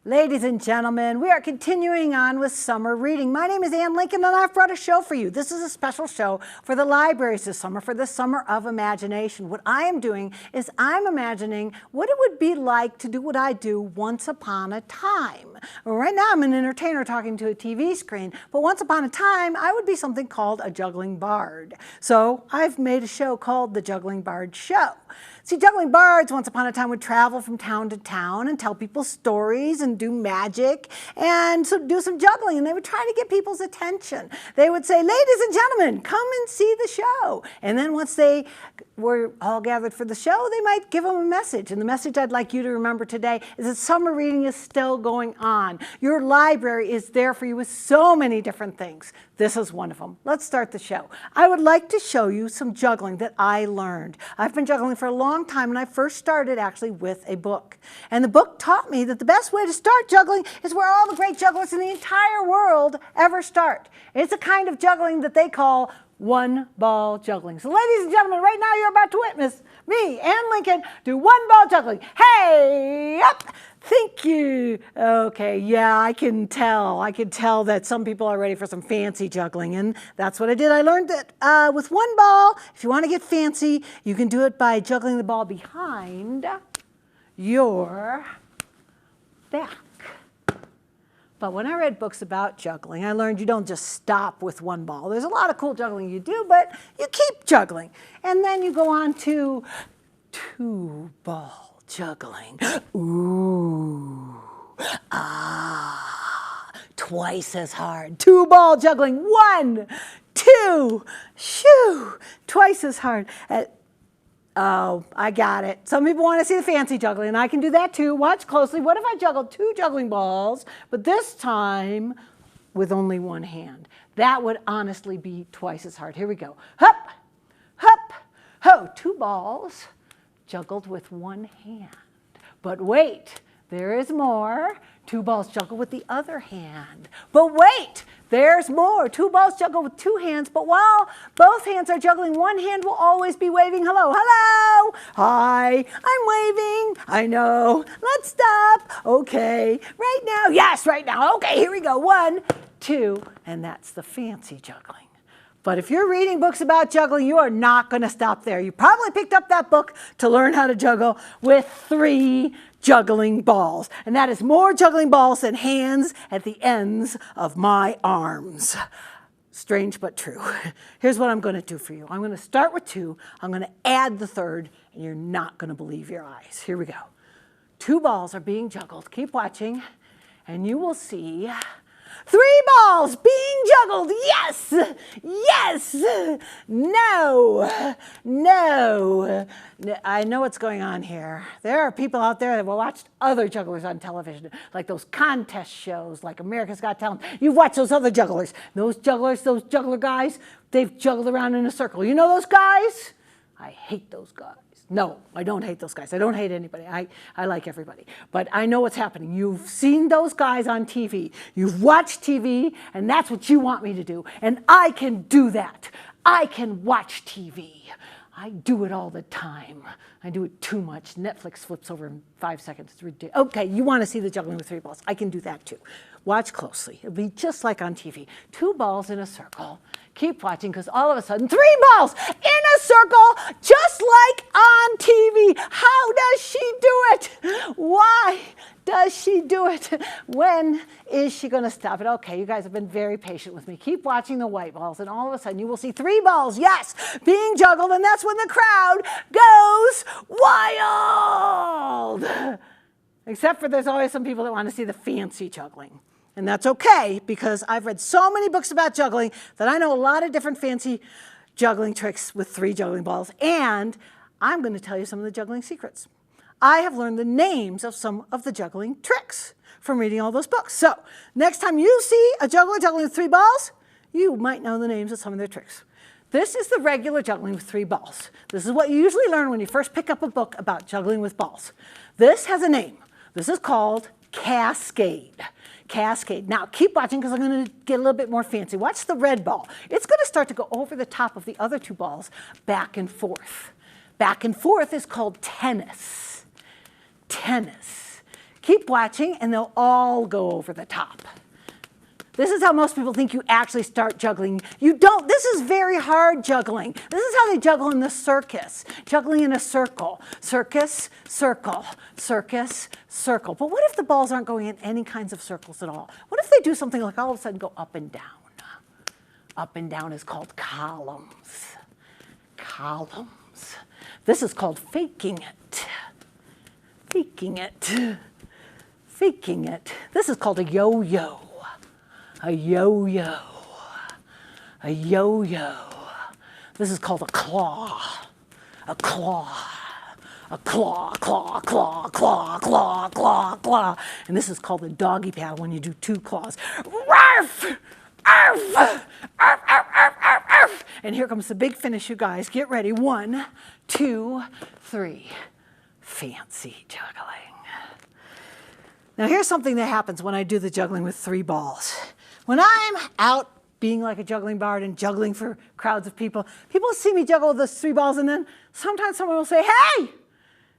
Ladies and gentlemen, we are continuing on with summer reading. My name is Ann Lincoln and I've brought a show for you. This is a special show for the libraries this summer, for the Summer of Imagination. What I am doing is I'm imagining what it would be like to do what I do once upon a time. Right now I'm an entertainer talking to a TV screen, but once upon a time I would be something called a juggling bard. So I've made a show called the Juggling Bard Show. See, juggling bards once upon a time would travel from town to town and tell people stories and do magic and do some juggling, and they would try to get people's attention. They would say, ladies and gentlemen, come and see the show. And then once they were all gathered for the show, they might give them a message. And the message I'd like you to remember today is that summer reading is still going on. Your library is there for you with so many different things. This is one of them. Let's start the show. I would like to show you some juggling that I learned. I've been juggling for a long time, and I first started actually with a book. And the book taught me that the best way to start juggling is where all the great jugglers in the entire world ever start. It's a kind of juggling that they call one-ball juggling. So ladies and gentlemen, right now you're about to witness me, Ann Lincoln, do one-ball juggling. Hey, up! Thank you. Okay, yeah, I can tell that some people are ready for some fancy juggling, and that's what I did. I learned that with one ball, if you want to get fancy, you can do it by juggling the ball behind your back. But when I read books about juggling, I learned you don't just stop with one ball. There's a lot of cool juggling you do, but you keep juggling. And then you go on to two-ball juggling. Ooh, twice as hard. Two-ball juggling. One, two, shoo, twice as hard. Oh, I got it. Some people want to see the fancy juggling, and I can do that too. Watch closely. What if I juggled two juggling balls, but this time with only one hand? That would honestly be twice as hard. Here we go. Hup, hup, ho. Two balls juggled with one hand. But wait, there is more. Two balls juggled with the other hand. But wait, there's more. Two balls juggled with two hands, but while both hands are juggling, one hand will always be waving hello. Hello, hi, I'm waving. I know, let's stop. Okay, right now, yes, right now. Okay, here we go. One, two, and that's the fancy juggling. But if you're reading books about juggling, you are not going to stop there. You probably picked up that book to learn how to juggle with 3 juggling balls. And that is more juggling balls than hands at the ends of my arms. Strange but true. Here's what I'm going to do for you. I'm going to start with 2. I'm going to add the 3rd, and you're not going to believe your eyes. Here we go. 2 balls are being juggled. Keep watching, and you will see 3 balls being juggled. Yes, yes, no, no. I know what's going on here. There are people out there that have watched other jugglers on television, like those contest shows, like America's Got Talent. You've watched those other jugglers. Those jugglers, those juggler guys, they've juggled around in a circle. You know those guys? I hate those guys. No, I don't hate those guys. I don't hate anybody. I like everybody. But I know what's happening. You've seen those guys on TV. You've watched TV, and that's what you want me to do. And I can do that. I can watch TV. I do it all the time. I do it too much. Netflix flips over in 5 seconds. It's ridiculous. Okay, you want to see the juggling with 3 balls. I can do that too. Watch closely. It'll be just like on TV. 2 balls in a circle. Keep watching, because all of a sudden, 3 balls in a circle, just like on TV. How does she do it? Why does she do it? When is she going to stop it? Okay, you guys have been very patient with me. Keep watching the white balls, and all of a sudden you will see 3 balls, yes, being juggled, and that's when the crowd goes wild. Except for there's always some people that want to see the fancy juggling. And that's okay, because I've read so many books about juggling that I know a lot of different fancy juggling tricks with 3 juggling balls. And I'm going to tell you some of the juggling secrets. I have learned the names of some of the juggling tricks from reading all those books. So next time you see a juggler juggling with 3 balls, you might know the names of some of their tricks. This is the regular juggling with 3 balls. This is what you usually learn when you first pick up a book about juggling with balls. This has a name. This is called Cascade. Cascade. Now keep watching, because I'm going to get a little bit more fancy. Watch the red ball. It's going to start to go over the top of the other 2 balls, back and forth. Back and forth is called tennis. Tennis. Keep watching, and they'll all go over the top. This is how most people think you actually start juggling. You don't. This is very hard juggling. This is how they juggle in the circus. Juggling in a circle. Circus, circle, circus, circle. But what if the balls aren't going in any kinds of circles at all? What if they do something like all of a sudden go up and down? Up and down is called columns. Columns. This is called faking it. Faking it. Faking it. This is called a yo-yo. A yo-yo. A yo-yo. This is called a claw. A claw. A claw, claw, claw, claw, claw, claw, claw. And this is called a doggy paddle when you do two claws. Ruff! Arf! Arf, arf, arf, arf, arf. And here comes the big finish, you guys. Get ready. 1, 2, 3. Fancy juggling. Now here's something that happens when I do the juggling with 3 balls. When I'm out being like a juggling bard and juggling for crowds of people, people see me juggle with those 3 balls, and then sometimes someone will say, hey,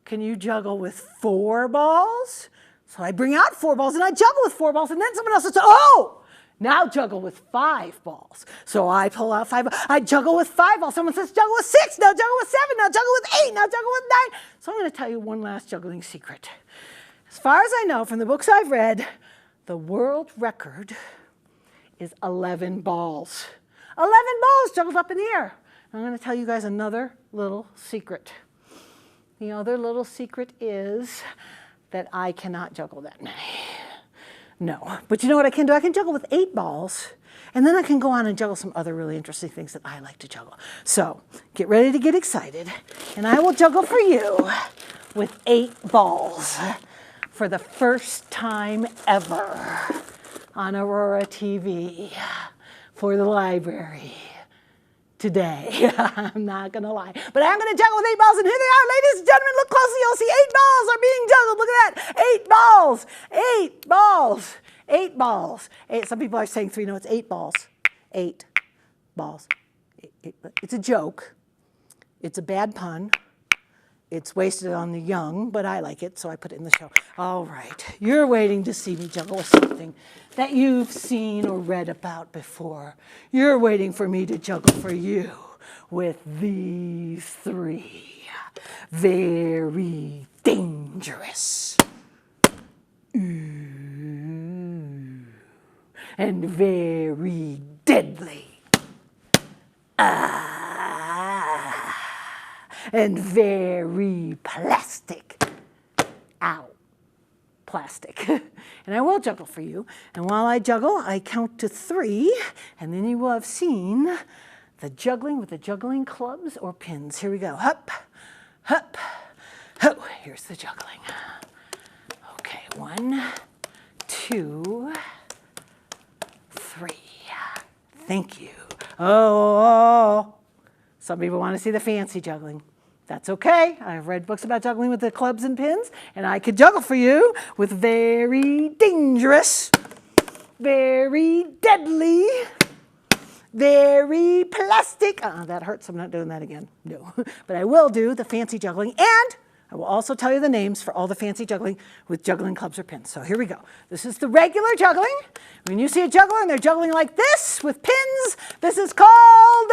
can you juggle with 4 balls? So I bring out 4 balls and I juggle with 4 balls, and then someone else will say, oh, now juggle with 5 balls. So I pull out 5, I juggle with 5 balls. Someone says juggle with 6, now juggle with 7, now juggle with 8, now juggle with 9. So I'm going to tell you one last juggling secret. As far as I know from the books I've read, the world record is 11 balls. 11 balls juggled up in the air. I'm going to tell you guys another little secret. The other little secret is that I cannot juggle that many. No, but you know what I can do? I can juggle with 8 balls, and then I can go on and juggle some other really interesting things that I like to juggle. So get ready to get excited, and I will juggle for you with 8 balls for the first time ever on Aurora TV for the library today. I'm not going to lie. But I'm going to juggle with 8 balls, and here they are. Ladies and gentlemen, look closely. You'll see 8 balls are being juggled. Look at that. 8 balls. 8 balls. 8 balls. 8. Some people are saying 3. No, it's 8 balls. 8 balls. 8. It's a joke. It's a bad pun. It's wasted on the young, but I like it, so I put it in the show. All right, you're waiting to see me juggle with something that you've seen or read about before. You're waiting for me to juggle for you with these 3. Very dangerous. Ooh. And very deadly. And very plastic. Ow. Plastic. And I will juggle for you. And while I juggle, I count to 3, and then you will have seen the juggling with the juggling clubs or pins. Here we go. Hup, hup, hup. Here's the juggling. Okay, 1, 2, 3. Thank you. Oh. Some people want to see the fancy juggling. That's okay. I've read books about juggling with the clubs and pins, and I could juggle for you with very dangerous, very deadly, very plastic. That hurts. I'm not doing that again. No. But I will do the fancy juggling, and I will also tell you the names for all the fancy juggling with juggling clubs or pins. So here we go. This is the regular juggling. When you see a juggler and they're juggling like this with pins, this is called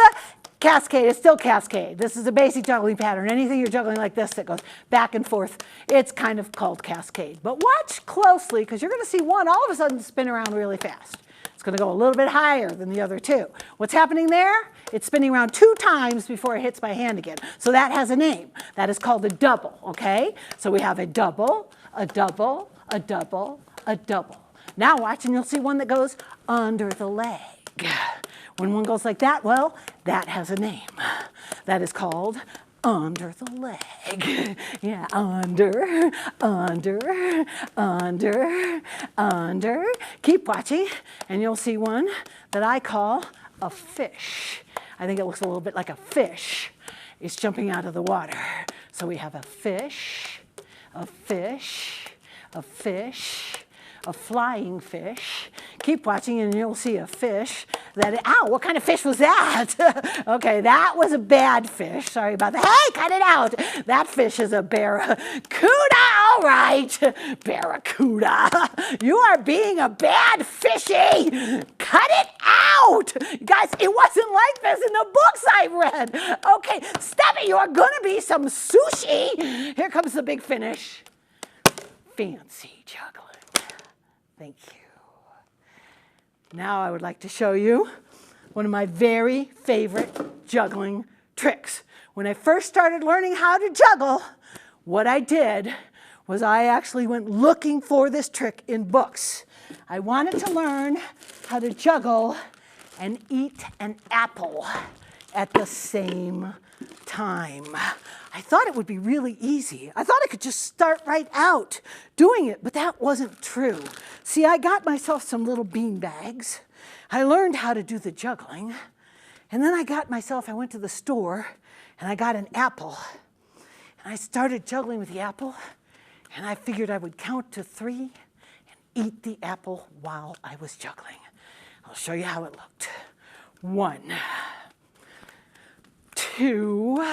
Cascade. It's still Cascade. This is a basic juggling pattern. Anything you're juggling like this that goes back and forth, it's kind of called Cascade. But watch closely, because you're going to see one all of a sudden spin around really fast. It's going to go a little bit higher than the other 2. What's happening there? It's spinning around 2 times before it hits my hand again. So that has a name. That is called a double, okay? So we have a double, a double, a double, a double. Now watch, and you'll see one that goes under the leg. When one goes like that, well, that has a name. That is called under the leg. Yeah, under, under, under, under. Keep watching, and you'll see one that I call a fish. I think it looks a little bit like a fish. It's jumping out of the water. So we have a fish, a fish, a fish, a flying fish. Keep watching and you'll see a fish Ow, what kind of fish was that? Okay, that was a bad fish. Sorry about that. Hey, cut it out. That fish is a barracuda. All right, barracuda. You are being a bad fishy. Cut it out. Guys, it wasn't like this in the books I read. Okay, stop it. You're going to be some sushi. Here comes the big finish. Fancy juggling. Thank you. Now I would like to show you one of my very favorite juggling tricks. When I first started learning how to juggle, what I did was I actually went looking for this trick in books. I wanted to learn how to juggle and eat an apple at the same time. I thought it would be really easy. I thought I could just start right out doing it, but that wasn't true. See, I got myself some little bean bags. I learned how to do the juggling. And then I went to the store and I got an apple. And I started juggling with the apple. And I figured I would count to 3 and eat the apple while I was juggling. I'll show you how it looked. 1, 2,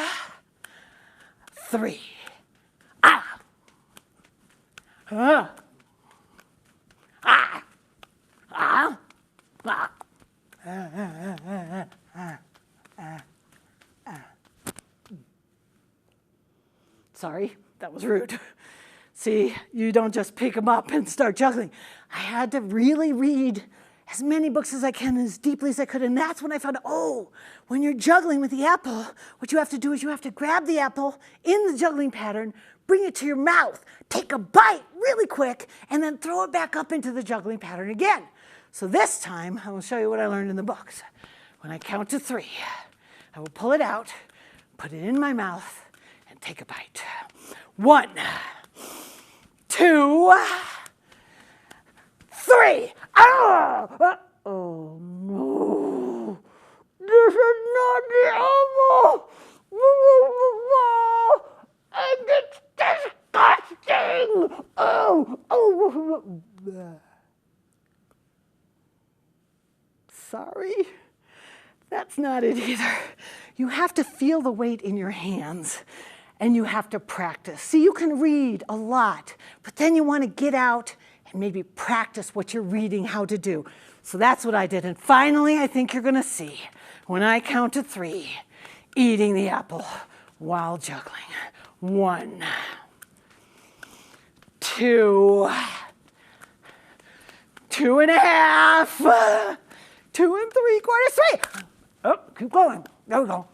3. Ah! Ah! Ah! Ah! Ah! Sorry, that was rude. See, you don't just pick them up and start juggling. I had to really read as many books as I can, as deeply as I could, and that's when I found out, oh, when you're juggling with the apple, what you have to do is you have to grab the apple in the juggling pattern, bring it to your mouth, take a bite really quick, and then throw it back up into the juggling pattern again. So this time, I will show you what I learned in the books. When I count to 3, I will pull it out, put it in my mouth, and take a bite. 1, 2, 3. Oh no, this is not the apple. And it's disgusting. Oh. Sorry, that's not it either. You have to feel the weight in your hands. And you have to practice. See, you can read a lot, but then you want to get out and maybe practice what you're reading how to do. So that's what I did. And finally, I think you're going to see, when I count to 3, eating the apple while juggling. 1, 2, 2.5, 2 3/4, 3. Oh, keep going. There we go.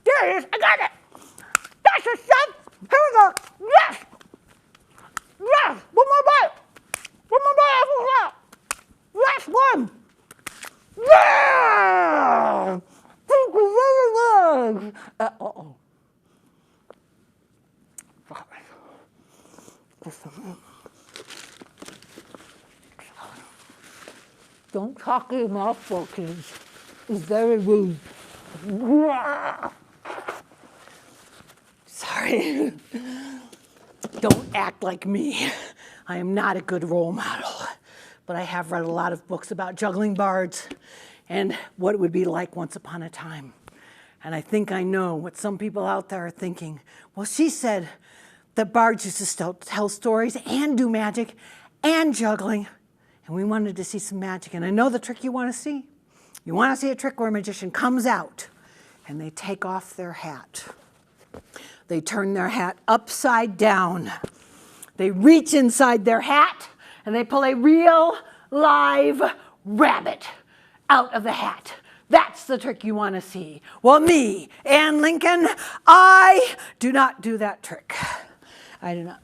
There it is. I got it. That's a shot. Here we go. Yes. Yes. One more bite. One more bite. Last one. Yeah. Thank you very much. Uh-oh. Don't talk in your mouth, kids. It's very rude. Sorry. Don't act like me. I am not a good role model, but I have read a lot of books about juggling bards and what it would be like once upon a time. And I think I know what some people out there are thinking. Well, she said that bards used to tell stories and do magic and juggling, and we wanted to see some magic. And I know the trick you want to see. You want to see a trick where a magician comes out and they take off their hat. They turn their hat upside down. They reach inside their hat and they pull a real live rabbit out of the hat. That's the trick you want to see. Well, me, Ann Lincoln, I do not do that trick. I do not.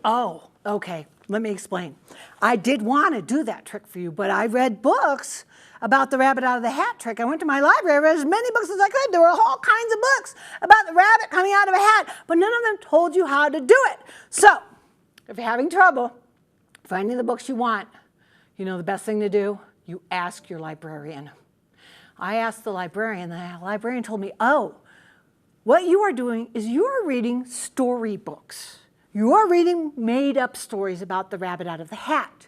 Oh, okay. Let me explain. I did want to do that trick for you, but I read books about the rabbit out of the hat trick. I went to my library, read as many books as I could. There were all kinds of books about the rabbit coming out of a hat, but none of them told you how to do it. So, if you're having trouble finding the books you want, you know the best thing to do? You ask your librarian. I asked the librarian told me, oh, what you are doing is you are reading storybooks. You are reading made-up stories about the rabbit out of the hat.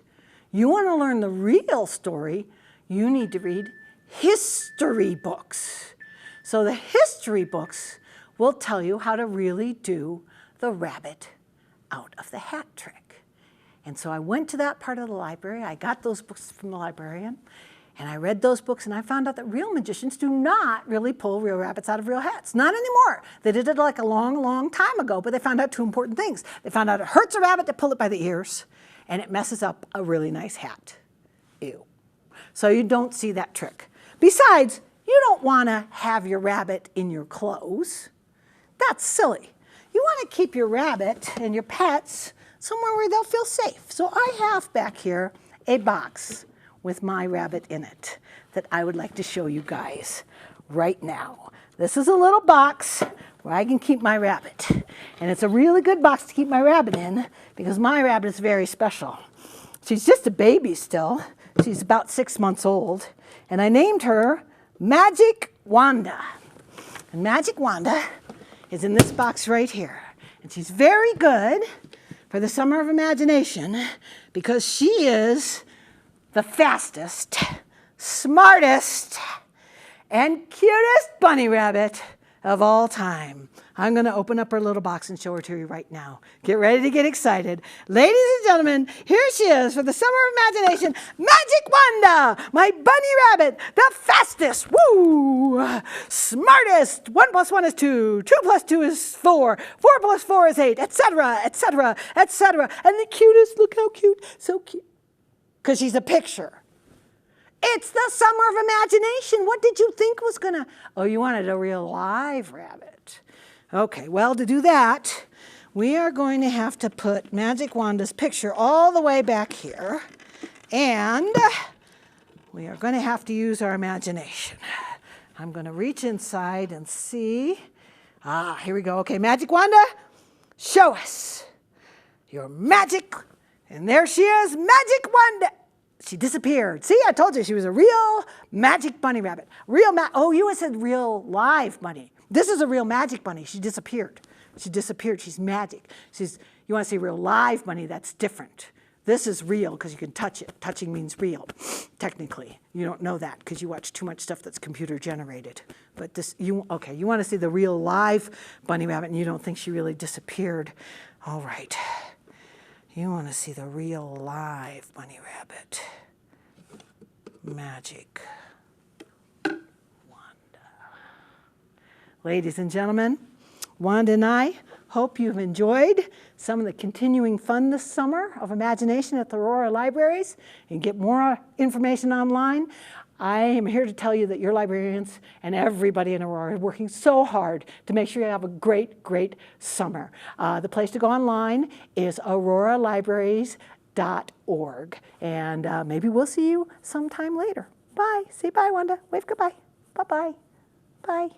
You want to learn the real story, you need to read history books. So the history books will tell you how to really do the rabbit out of the hat trick. And so I went to that part of the library. I got those books from the librarian, and I read those books, and I found out that real magicians do not really pull real rabbits out of real hats. Not anymore. They did it like a long, long time ago, but they found out two important things. They found out it hurts a rabbit to pull it by the ears, and it messes up a really nice hat. Ew. So you don't see that trick. Besides, you don't want to have your rabbit in your clothes. That's silly. You want to keep your rabbit and your pets somewhere where they'll feel safe. So I have back here a box with my rabbit in it that I would like to show you guys right now. This is a little box where I can keep my rabbit. And it's a really good box to keep my rabbit in because my rabbit is very special. She's just a baby still. She's about 6 months old. And I named her Magic Wanda. And Magic Wanda is in this box right here. And she's very good for the Summer of Imagination because she is the fastest, smartest, and cutest bunny rabbit of all time. I'm going to open up her little box and show her to you right now. Get ready to get excited. Ladies and gentlemen, here she is for the Summer of Imagination, Magic Wanda, my bunny rabbit, the fastest, woo, smartest. 1 + 1 is 2, 2 + 2 is 4, 4 + 4 is 8, etc., etc., etc. And the cutest, look how cute, so cute. Because she's a picture. It's the Summer of Imagination. What did you think was gonna, oh, you wanted a real live rabbit. Okay, well, to do that, we are going to have to put Magic Wanda's picture all the way back here. And we are going to have to use our imagination. I'm going to reach inside and see. Ah, here we go. Okay, Magic Wanda, show us your magic. And there she is, Magic Wanda. She disappeared. See, I told you she was a real magic bunny rabbit. Oh, you said real live bunny. This is a real magic bunny. She disappeared. She disappeared. She's magic. You want to see real live bunny, that's different. This is real because you can touch it. Touching means real, technically. You don't know that because you watch too much stuff that's computer generated. But you want to see the real live bunny rabbit and you don't think she really disappeared. All right. You want to see the real live bunny rabbit. Magic Wanda. Ladies and gentlemen, Wanda and I hope you've enjoyed some of the continuing fun this summer of imagination at the Aurora libraries. You can get more information online. I am here to tell you that your librarians and everybody in Aurora are working so hard to make sure you have a great, great summer. The place to go online is auroralibraries.org. And maybe we'll see you sometime later. Bye. Say bye, Wanda. Wave goodbye. Bye-bye. Bye.